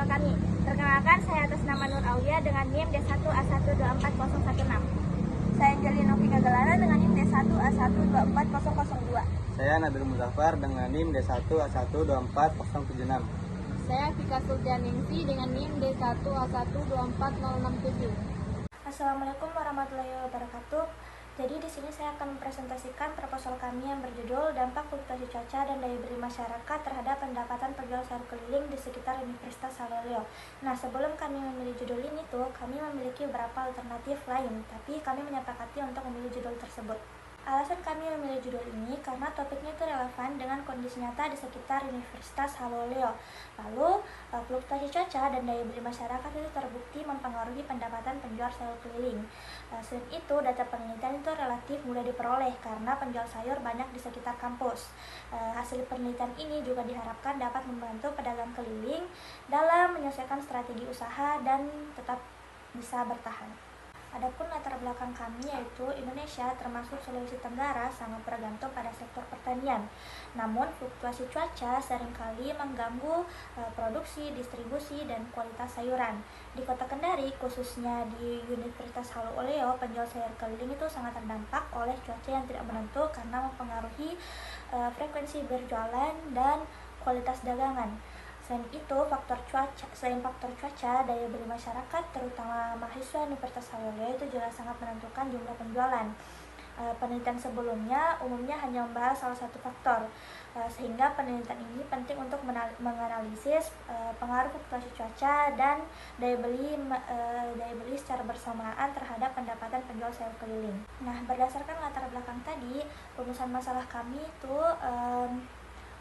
channel kami. Perkenalkan, saya atas nama Nur Aulia dengan NIM D1A1240016. Saya Angelina Novika Galana dengan NIM D1A124002. Saya Nabil Muzaffar dengan NIM D1A1240076. Saya Fika Suljaningsi dengan NIM D1A1240067. Assalamualaikum warahmatullahi wabarakatuh. Jadi di sini saya akan mempresentasikan proposal kami yang berjudul Dampak Fluktuasi Cuaca dan Daya Beli Masyarakat terhadap Pendapatan Penjual Sayur Keliling di sekitar Universitas Haloleo. Nah, sebelum kami memilih judul ini kami memiliki beberapa alternatif lain, tapi kami menyepakati untuk memilih judul tersebut. Alasan kami memilih judul ini karena topiknya itu relevan dengan kondisi nyata di sekitar Universitas Haloleo. Lalu, fluktuasi cuaca dan daya beli masyarakat itu terbukti mempengaruhi pendapatan penjual sayur keliling. Selain itu, data penelitian itu relatif mudah diperoleh karena penjual sayur banyak di sekitar kampus. Hasil penelitian ini juga diharapkan dapat membantu pedagang keliling dalam menyelesaikan strategi usaha dan tetap bisa bertahan. Adapun latar belakang kami yaitu Indonesia termasuk Sulawesi Tenggara sangat bergantung pada sektor pertanian. Namun fluktuasi cuaca seringkali mengganggu produksi, distribusi, dan kualitas sayuran. Di Kota Kendari, khususnya di Universitas Haloleo, penjual sayur keliling itu sangat terdampak oleh cuaca yang tidak menentu karena mempengaruhi frekuensi berjualan dan kualitas dagangan. Selain faktor cuaca, daya beli masyarakat, terutama mahasiswa Universitas Haloleo itu juga sangat menentukan jumlah penjualan. Penelitian sebelumnya umumnya hanya membahas salah satu faktor, sehingga penelitian ini penting untuk menganalisis pengaruh fluktuasi cuaca dan daya beli secara bersamaan terhadap pendapatan penjual sayur keliling. Nah, berdasarkan latar belakang tadi, rumusan masalah kami itu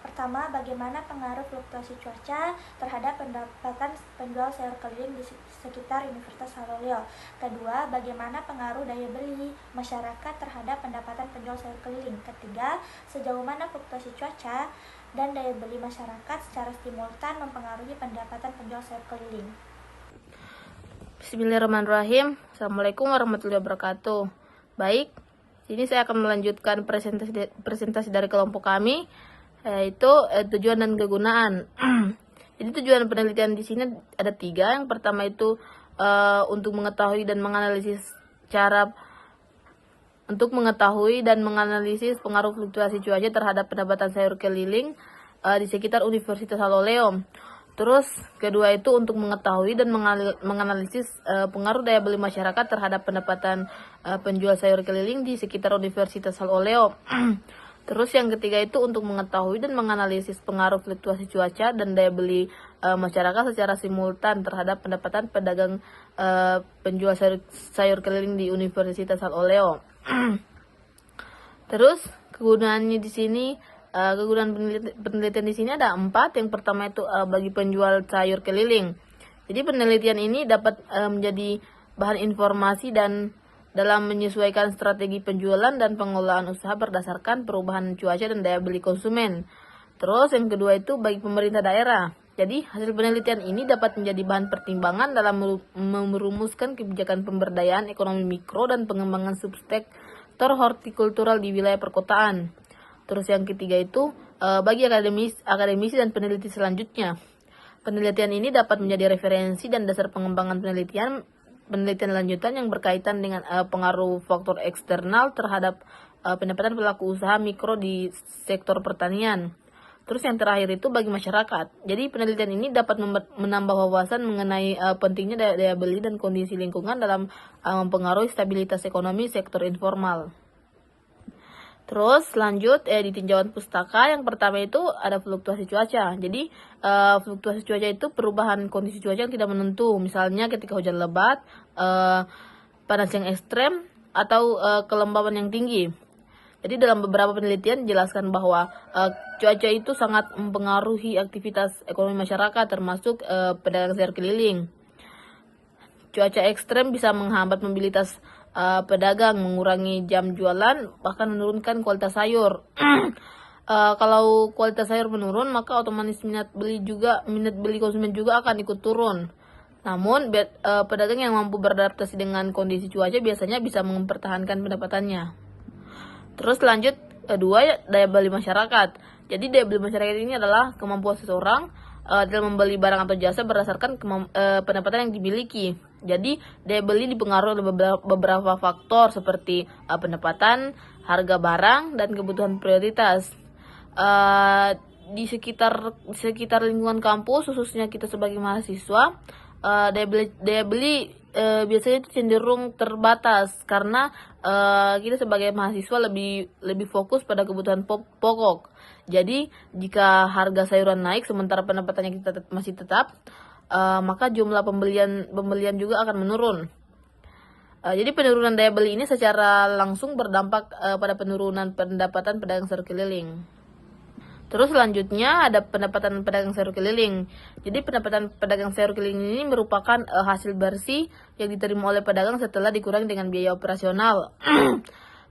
pertama, bagaimana pengaruh fluktuasi cuaca terhadap pendapatan penjual sayur keliling di sekitar Universitas Haloleo. Kedua, bagaimana pengaruh daya beli masyarakat terhadap pendapatan penjual sayur keliling. Ketiga, sejauh mana fluktuasi cuaca dan daya beli masyarakat secara simultan mempengaruhi pendapatan penjual sayur keliling. Bismillahirrahmanirrahim. Assalamualaikum warahmatullahi wabarakatuh. Baik, ini saya akan melanjutkan presentasi dari kelompok kami, yaitu tujuan dan kegunaan. Jadi tujuan penelitian di sini ada 3. Yang pertama itu untuk mengetahui dan menganalisis pengaruh fluktuasi cuaca terhadap pendapatan sayur keliling di sekitar Universitas Haloleo. Terus kedua itu untuk mengetahui dan menganalisis pengaruh daya beli masyarakat terhadap pendapatan penjual sayur keliling di sekitar Universitas Haloleo. Terus yang ketiga itu untuk mengetahui dan menganalisis pengaruh fluktuasi cuaca dan daya beli masyarakat secara simultan terhadap pendapatan pedagang penjual sayur keliling di Universitas Haloleo. Terus kegunaannya di sini, kegunaan penelitian di sini ada 4. Yang pertama itu bagi penjual sayur keliling. Jadi penelitian ini dapat menjadi bahan informasi dan dalam menyesuaikan strategi penjualan dan pengelolaan usaha berdasarkan perubahan cuaca dan daya beli konsumen. Terus yang kedua itu bagi pemerintah daerah. Jadi hasil penelitian ini dapat menjadi bahan pertimbangan dalam merumuskan kebijakan pemberdayaan ekonomi mikro dan pengembangan subsektor hortikultural di wilayah perkotaan. Terus yang ketiga itu bagi akademisi dan peneliti selanjutnya. Penelitian ini dapat menjadi referensi dan dasar pengembangan penelitian lanjutan yang berkaitan dengan pengaruh faktor eksternal terhadap pendapatan pelaku usaha mikro di sektor pertanian. Terus yang terakhir itu bagi masyarakat. Jadi penelitian ini dapat menambah wawasan mengenai pentingnya daya beli dan kondisi lingkungan dalam mempengaruhi stabilitas ekonomi sektor informal. Terus lanjut di tinjauan pustaka, yang pertama itu ada fluktuasi cuaca. Jadi fluktuasi cuaca itu perubahan kondisi cuaca yang tidak menentu. Misalnya ketika hujan lebat, panas yang ekstrem, atau kelembaban yang tinggi. Jadi dalam beberapa penelitian dijelaskan bahwa cuaca itu sangat mempengaruhi aktivitas ekonomi masyarakat, termasuk pedagang sayur keliling. Cuaca ekstrem bisa menghambat mobilitas pedagang, mengurangi jam jualan, bahkan menurunkan kualitas sayur. Kalau kualitas sayur menurun, maka otomatis minat beli konsumen juga akan ikut turun. Namun pedagang yang mampu beradaptasi dengan kondisi cuaca biasanya bisa mempertahankan pendapatannya. Terus lanjut kedua, daya beli masyarakat. Jadi daya beli masyarakat ini adalah kemampuan seseorang dalam membeli barang atau jasa berdasarkan pendapatan yang dimiliki. Jadi daya beli dipengaruhi oleh beberapa faktor seperti pendapatan, harga barang, dan kebutuhan prioritas. Di sekitar lingkungan kampus, khususnya kita sebagai mahasiswa, daya beli biasanya itu cenderung terbatas karena kita sebagai mahasiswa lebih fokus pada kebutuhan pokok. Jadi jika harga sayuran naik sementara pendapatannya kita masih tetap, maka jumlah pembelian juga akan menurun. Jadi penurunan daya beli ini secara langsung berdampak pada penurunan pendapatan pedagang sayur keliling. Terus selanjutnya ada pendapatan pedagang sayur keliling. Jadi pendapatan pedagang sayur keliling ini merupakan hasil bersih yang diterima oleh pedagang setelah dikurangi dengan biaya operasional.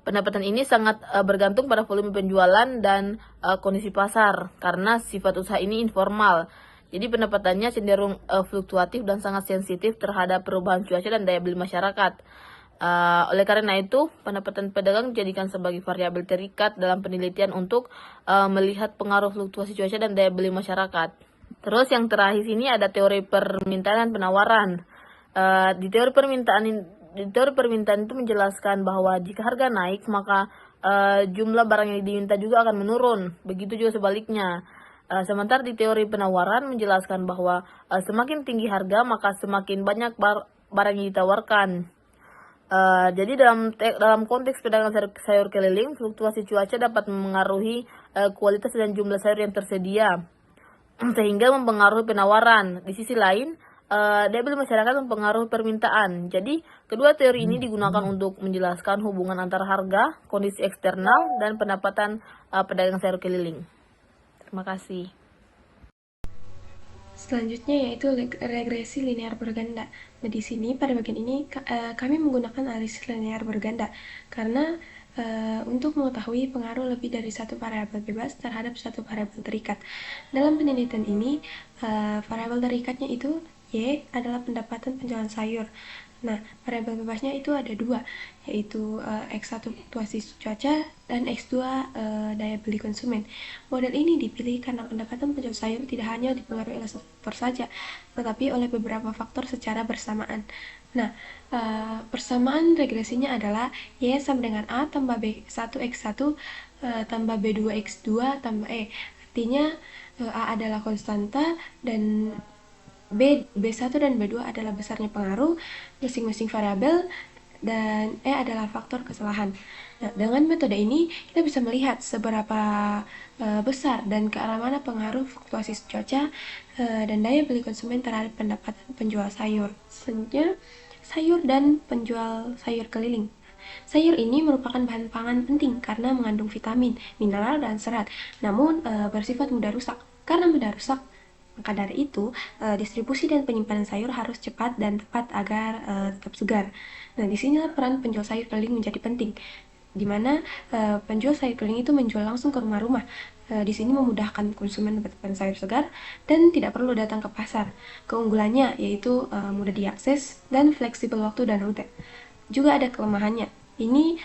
Pendapatan ini sangat bergantung pada volume penjualan dan kondisi pasar karena sifat usaha ini informal. Jadi pendapatannya cenderung fluktuatif dan sangat sensitif terhadap perubahan cuaca dan daya beli masyarakat. Oleh karena itu, pendapatan pedagang dijadikan sebagai variabel terikat dalam penelitian untuk melihat pengaruh fluktuasi cuaca dan daya beli masyarakat. Terus yang terakhir ini ada teori permintaan dan penawaran. Di teori permintaan itu menjelaskan bahwa jika harga naik, maka jumlah barang yang diminta juga akan menurun. Begitu juga sebaliknya. Sementara di teori penawaran menjelaskan bahwa semakin tinggi harga, maka semakin banyak barang yang ditawarkan. Jadi dalam konteks pedagang sayur keliling, fluktuasi cuaca dapat memengaruhi kualitas dan jumlah sayur yang tersedia, sehingga mempengaruhi penawaran. Di sisi lain, daya beli masyarakat mempengaruhi permintaan. Jadi kedua teori ini digunakan untuk menjelaskan hubungan antara harga, kondisi eksternal, dan pendapatan pedagang sayur keliling. Terima kasih. Selanjutnya yaitu regresi linear berganda. Nah, di sini pada bagian ini kami menggunakan analisis linear berganda karena untuk mengetahui pengaruh lebih dari satu variabel bebas terhadap satu variabel terikat. Dalam penelitian ini, variabel terikatnya itu Y adalah pendapatan penjualan sayur. Nah, variabel bebasnya itu ada dua, yaitu X1 fluktuasi cuaca dan X2 daya beli konsumen. Model ini dipilih karena pendapatan penjual sayur tidak hanya dipengaruhi oleh satu faktor saja, tetapi oleh beberapa faktor secara bersamaan. Nah, persamaan regresinya adalah Y sama dengan A tambah B1X1 tambah B2X2 tambah E. Artinya A adalah konstanta dan B1 dan B2 adalah besarnya pengaruh masing-masing variabel dan E adalah faktor kesalahan. Nah, dengan metode ini kita bisa melihat seberapa besar dan ke arah mana pengaruh fluktuasi cuaca dan daya beli konsumen terhadap pendapatan penjual sayur. Selanjutnya, sayur dan penjual sayur keliling. Sayur ini merupakan bahan pangan penting karena mengandung vitamin, mineral, dan serat, namun bersifat mudah rusak. Karena mudah rusak, maka dari itu, distribusi dan penyimpanan sayur harus cepat dan tepat agar tetap segar. Nah, disinilah peran penjual sayur keliling menjadi penting, di mana penjual sayur keliling itu menjual langsung ke rumah-rumah. Di sini memudahkan konsumen mendapatkan sayur segar dan tidak perlu datang ke pasar. Keunggulannya yaitu mudah diakses dan fleksibel waktu dan rute. Juga ada kelemahannya. Ini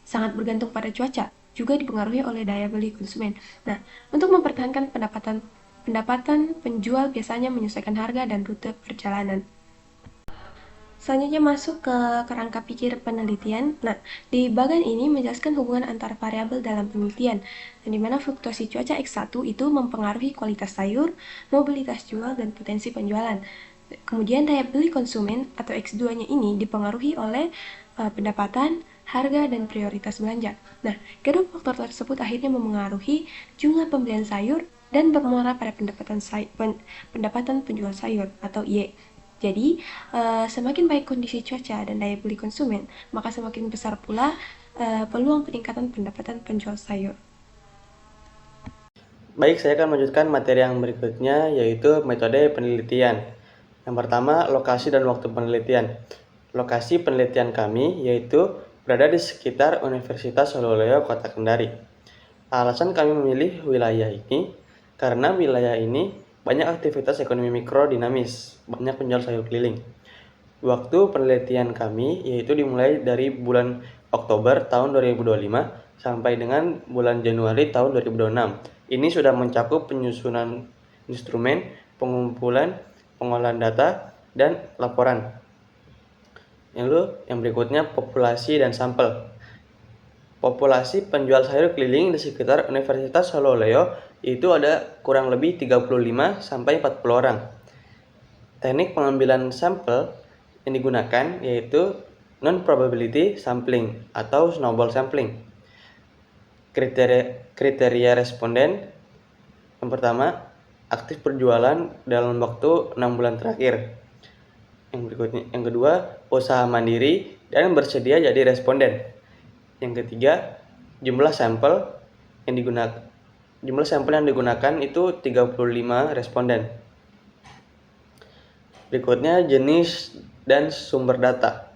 sangat bergantung pada cuaca, juga dipengaruhi oleh daya beli konsumen. Nah, untuk mempertahankan pendapatan penjual biasanya menyesuaikan harga dan rute perjalanan. Selanjutnya masuk ke kerangka pikir penelitian. Nah, di bagian ini menjelaskan hubungan antar variabel dalam penelitian, di mana fluktuasi cuaca X1 itu mempengaruhi kualitas sayur, mobilitas jual, dan potensi penjualan. Kemudian daya beli konsumen atau X2-nya ini dipengaruhi oleh pendapatan, harga, dan prioritas belanja. Nah, kedua faktor tersebut akhirnya memengaruhi jumlah pembelian sayur dan bermuara pada pendapatan penjual sayur atau Y. Jadi, semakin baik kondisi cuaca dan daya beli konsumen, maka semakin besar pula peluang peningkatan pendapatan penjual sayur. Baik, saya akan melanjutkan materi yang berikutnya, yaitu metode penelitian. Yang pertama, lokasi dan waktu penelitian. Lokasi penelitian kami yaitu berada di sekitar Universitas Solowloyo, Kota Kendari. Alasan kami memilih wilayah ini karena wilayah ini banyak aktivitas ekonomi mikro dinamis, banyak penjual sayur keliling. Waktu penelitian kami yaitu dimulai dari bulan Oktober tahun 2025 sampai dengan bulan Januari tahun 2026. Ini sudah mencakup penyusunan instrumen, pengumpulan, pengolahan data, dan laporan. Yang berikutnya populasi dan sampel. Populasi penjual sayur keliling di sekitar Universitas Sololeo itu ada kurang lebih 35 sampai 40 orang. Teknik pengambilan sampel yang digunakan yaitu non-probability sampling atau snowball sampling. Kriteria responden yang pertama, aktif berjualan dalam waktu 6 bulan terakhir. Yang kedua, usaha mandiri dan bersedia jadi responden. Yang ketiga, jumlah sampel yang digunakan itu 35 responden. Berikutnya, jenis dan sumber data.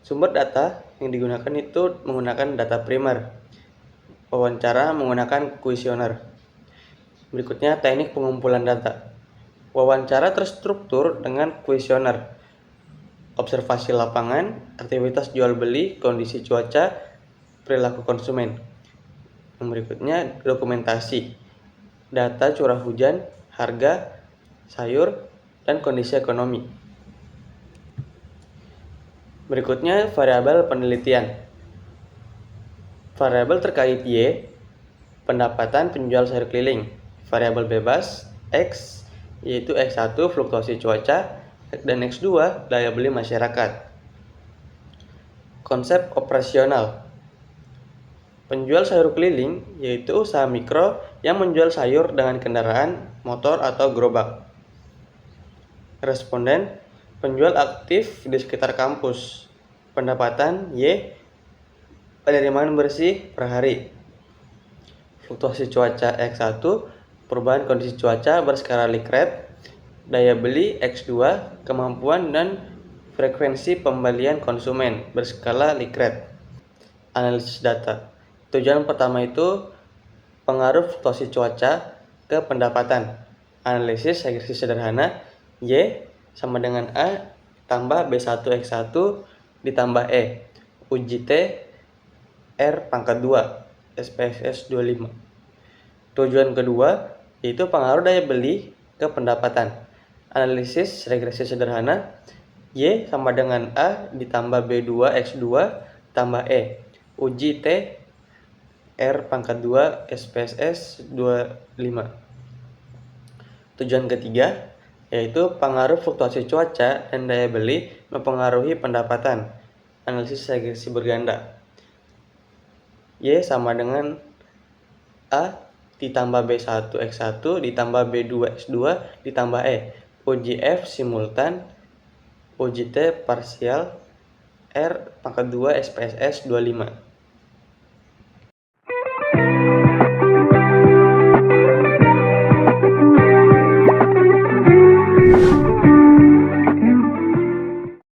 Sumber data yang digunakan itu menggunakan data primer. Wawancara menggunakan kuesioner. Berikutnya, teknik pengumpulan data. Wawancara terstruktur dengan kuesioner. Observasi lapangan, aktivitas jual beli, kondisi cuaca, perilaku konsumen. Yang berikutnya, dokumentasi. Data curah hujan, harga, sayur, dan kondisi ekonomi. Berikutnya, variabel penelitian. Variabel terkait Y, pendapatan penjual sayur keliling. Variabel bebas, X, yaitu X1 fluktuasi cuaca, dan X2 daya beli masyarakat. Konsep operasional. Penjual sayur keliling yaitu usaha mikro yang menjual sayur dengan kendaraan, motor, atau gerobak. Responden, penjual aktif di sekitar kampus. Pendapatan Y, penerimaan bersih per hari. Fluktuasi cuaca X1, perubahan kondisi cuaca berskala Likert. Daya beli X2, kemampuan dan frekuensi pembelian konsumen berskala Likert. Analisis data. Tujuan pertama itu pengaruh fluktuasi cuaca ke pendapatan. Analisis regresi sederhana Y sama dengan A tambah B1X1 ditambah E. Uji T R pangkat 2 SPSS 25. Tujuan kedua yaitu pengaruh daya beli ke pendapatan. Analisis regresi sederhana Y sama dengan A ditambah B2X2 tambah E. Uji T R pangkat 2 SPSS 25. Tujuan ketiga yaitu pengaruh fluktuasi cuaca dan daya beli mempengaruhi pendapatan. Analisis regresi berganda. Y sama dengan A ditambah B1X1 ditambah B2X2 ditambah E. Uji F simultan, uji T parsial, R pangkat 2 SPSS 25.